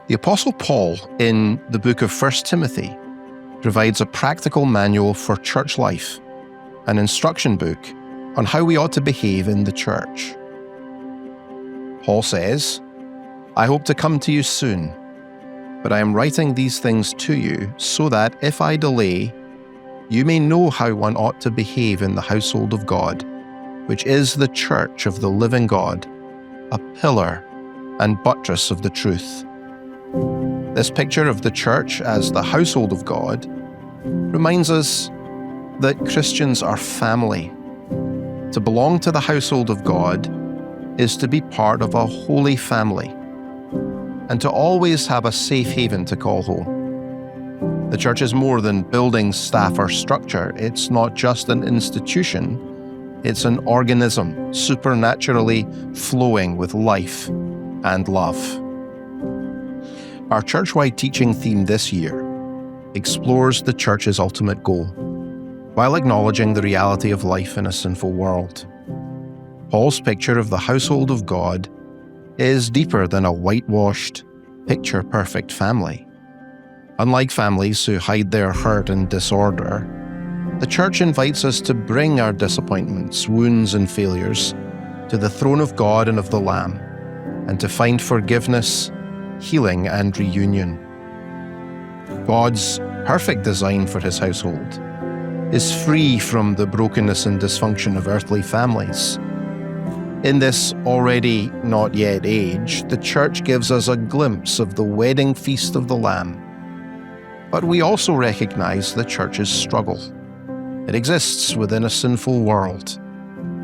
The Apostle Paul, in the book of 1 Timothy, provides a practical manual for church life, an instruction book on how we ought to behave in the church. Paul says, "I hope to come to you soon, but I am writing these things to you so that if I delay, you may know how one ought to behave in the household of God, which is the church of the living God, a pillar and buttress of the truth." This picture of the church as the household of God reminds us that Christians are family. To belong to the household of God is to be part of a holy family and to always have a safe haven to call home. The church is more than buildings, staff, or structure. It's not just an institution, it's an organism supernaturally flowing with life and love. Our Churchwide teaching theme this year explores the church's ultimate goal, while acknowledging the reality of life in a sinful world. Paul's picture of the household of God is deeper than a whitewashed, picture-perfect family. Unlike families who hide their hurt and disorder, the church invites us to bring our disappointments, wounds, and failures to the throne of God and of the Lamb, and to find forgiveness, healing, and reunion. God's perfect design for his household is free from the brokenness and dysfunction of earthly families. In this already not yet age, the church gives us a glimpse of the wedding feast of the Lamb. But we also recognize the church's struggle. It exists within a sinful world,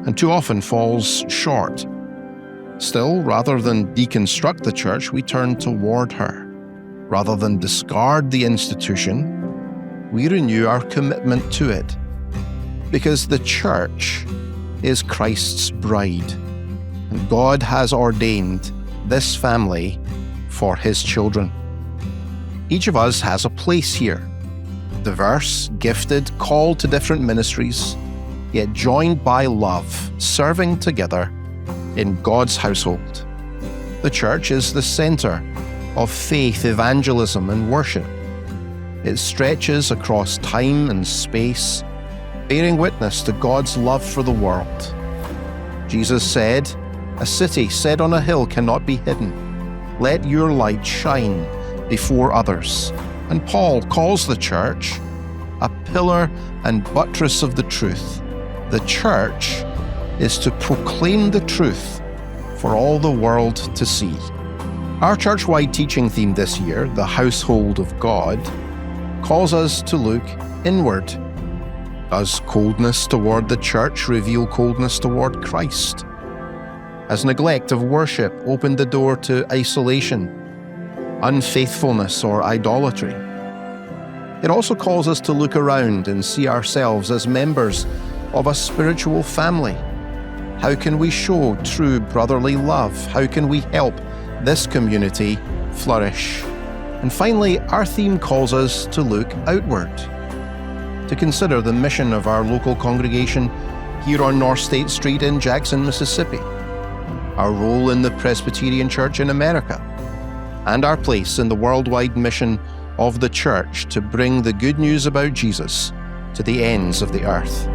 and too often falls short. Still, rather than deconstruct the church, we turn toward her. Rather than discard the institution, we renew our commitment to it. Because the church is Christ's bride, and God has ordained this family for his children. Each of us has a place here, diverse, gifted, called to different ministries, yet joined by love, serving together in God's household. The church is the center of faith, evangelism, and worship. It stretches across time and space, bearing witness to God's love for the world. Jesus said, "A city set on a hill cannot be hidden. Let your light shine before others." And Paul calls the church a pillar and buttress of the truth. The church is to proclaim the truth for all the world to see. Our church-wide teaching theme this year, the household of God, calls us to look inward. Does coldness toward the church reveal coldness toward Christ? Has neglect of worship opened the door to isolation, unfaithfulness, or idolatry? It also calls us to look around and see ourselves as members of a spiritual family. How can we show true brotherly love? How can we help this community flourish? And finally, our theme calls us to look outward, to consider the mission of our local congregation here on North State Street in Jackson, Mississippi, our role in the Presbyterian Church in America, and our place in the worldwide mission of the church to bring the good news about Jesus to the ends of the earth.